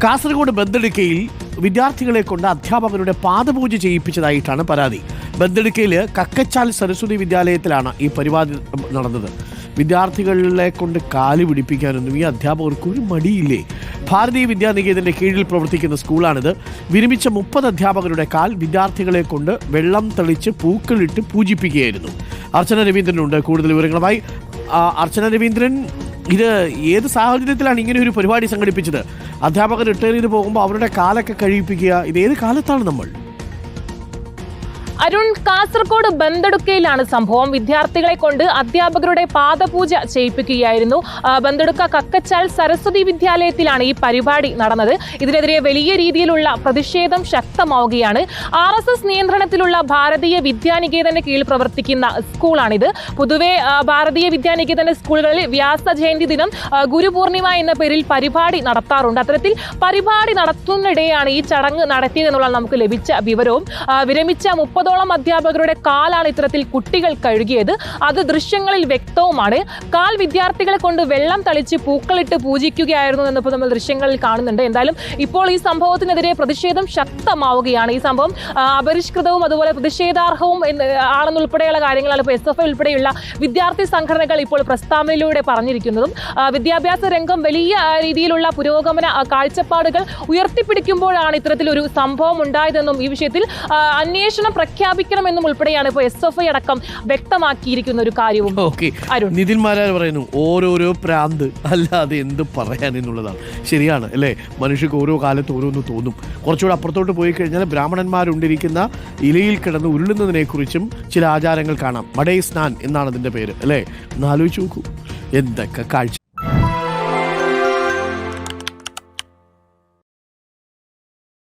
കാസർഗോഡ് ബന്തെടുക്കയിൽ വിദ്യാർത്ഥികളെ കൊണ്ട് അധ്യാപകരുടെ പാദപൂജ ചെയ്യിപ്പിച്ചതായിട്ടാണ് പരാതി. ബന്തെടുക്കയിൽ കക്കച്ചാൽ സരസ്വതി വിദ്യാലയത്തിലാണ് ഈ പരിപാടി നടന്നത്. വിദ്യാർത്ഥികളെ കൊണ്ട് കാല് പിടിപ്പിക്കാനൊന്നും ഈ അധ്യാപകർക്ക് ഒരു മടിയില്ലേ? ഭാരതീയ വിദ്യാനികേതന്റെ കീഴിൽ പ്രവർത്തിക്കുന്ന സ്കൂളാണിത്. വിരമിച്ച 30 അധ്യാപകരുടെ കാൽ വിദ്യാർത്ഥികളെ കൊണ്ട് വെള്ളം തളിച്ച് പൂക്കളിട്ട് പൂജിപ്പിക്കുകയായിരുന്നു. അർച്ചന രവീന്ദ്രനുണ്ട് കൂടുതൽ വിവരങ്ങളുമായി. അർച്ചന രവീന്ദ്രൻ, ഇത് ഏത് സാഹചര്യത്തിലാണ് ഇങ്ങനെ ഒരു പരിപാടി സംഘടിപ്പിച്ചത്? അധ്യാപകർ റിട്ടയർ ചെയ്ത് പോകുമ്പോൾ അവരുടെ കാലൊക്കെ കഴിപ്പിക്കുക, ഇത് ഏത് കാലത്താണ് നമ്മൾ? അരുൺ, കാസർഗോഡ് ബന്തെടുക്കയിലാണ് സംഭവം. വിദ്യാർത്ഥികളെ കൊണ്ട് അധ്യാപകരുടെ പാദപൂജ ചെയ്യിപ്പിക്കുകയായിരുന്നു. ബന്തെടുക്ക കക്കച്ചാൽ സരസ്വതി വിദ്യാലയത്തിലാണ് ഈ പരിപാടി നടന്നത്. ഇതിനെതിരെ വലിയ രീതിയിലുള്ള പ്രതിഷേധം ശക്തമാവുകയാണ്. RSS നിയന്ത്രണത്തിലുള്ള ഭാരതീയ വിദ്യാനികേതന്റെ കീഴിൽ പ്രവർത്തിക്കുന്ന സ്കൂളാണിത്. പൊതുവെ ഭാരതീയ വിദ്യാനികേതന്റെ സ്കൂളുകളിൽ വ്യാസ ജയന്തി ദിനം, ഗുരുപൂർണിമ എന്ന പേരിൽ പരിപാടി നടത്താറുണ്ട്. അത്തരത്തിൽ പരിപാടി നടത്തുന്നിടെയാണ് ഈ ചടങ്ങ് നടത്തിയതെന്നുള്ള നമുക്ക് ലഭിച്ച വിവരവും. വിരമിച്ച 30ഓളം അധ്യാപകരുടെ കാലാണ് ഇത്തരത്തിൽ കുട്ടികൾ കഴുകിയത്. അത് ദൃശ്യങ്ങളിൽ വ്യക്തവുമാണ്. കാൽ വിദ്യാർത്ഥികളെ കൊണ്ട് വെള്ളം തളിച്ച് പൂക്കളിട്ട് പൂജിക്കുകയായിരുന്നു എന്നിപ്പോൾ നമ്മൾ ദൃശ്യങ്ങളിൽ കാണുന്നുണ്ട്. എന്തായാലും ഇപ്പോൾ ഈ സംഭവത്തിനെതിരെ പ്രതിഷേധം ശക്തമാവുകയാണ്. ഈ സംഭവം അപരിഷ്കൃതവും അതുപോലെ പ്രതിഷേധാർഹവും ആണെന്നുൾപ്പെടെയുള്ള കാര്യങ്ങളാണ് ഇപ്പോൾ SFI ഉൾപ്പെടെയുള്ള വിദ്യാർത്ഥി സംഘടനകൾ ഇപ്പോൾ പ്രസ്താവനയിലൂടെ പറഞ്ഞിരിക്കുന്നതും. വിദ്യാഭ്യാസ രംഗം വലിയ രീതിയിലുള്ള പുരോഗമന കാഴ്ചപ്പാടുകൾ ഉയർത്തിപ്പിടിക്കുമ്പോഴാണ് ഇത്തരത്തിലൊരു സംഭവം ഉണ്ടായതെന്നും ഈ വിഷയത്തിൽ അന്വേഷണം പ്രഖ്യാപിക്കണമെന്നും ഉൾപ്പെടെയാണ് ഇപ്പോൾ SFI അടക്കം വ്യക്തമാക്കിയിരിക്കുന്ന ഒരു കാര്യവും. നിതിന്മാരാർ പറയുന്നു ഓരോരോ പ്രാന്ത്, അല്ലാതെ എന്ത് പറയാൻ എന്നുള്ളതാണ്. ശരിയാണ് അല്ലേ? മനുഷ്യർക്ക് ഓരോ കാലത്ത് ഓരോന്ന് തോന്നും. കുറച്ചുകൂടെ അപ്പുറത്തോട്ട് പോയി കഴിഞ്ഞാൽ ബ്രാഹ്മണന്മാരുണ്ടിരിക്കുന്ന ഇലയിൽ കിടന്ന് ഉരുളുന്നതിനെ കുറിച്ചും ചില ആചാരങ്ങൾ കാണാം. മടേ സ്നാൻ എന്നാണ് അതിൻ്റെ പേര് അല്ലേ? ഒന്ന് ആലോചിച്ച് നോക്കൂ, എന്തൊക്കെ കാഴ്ച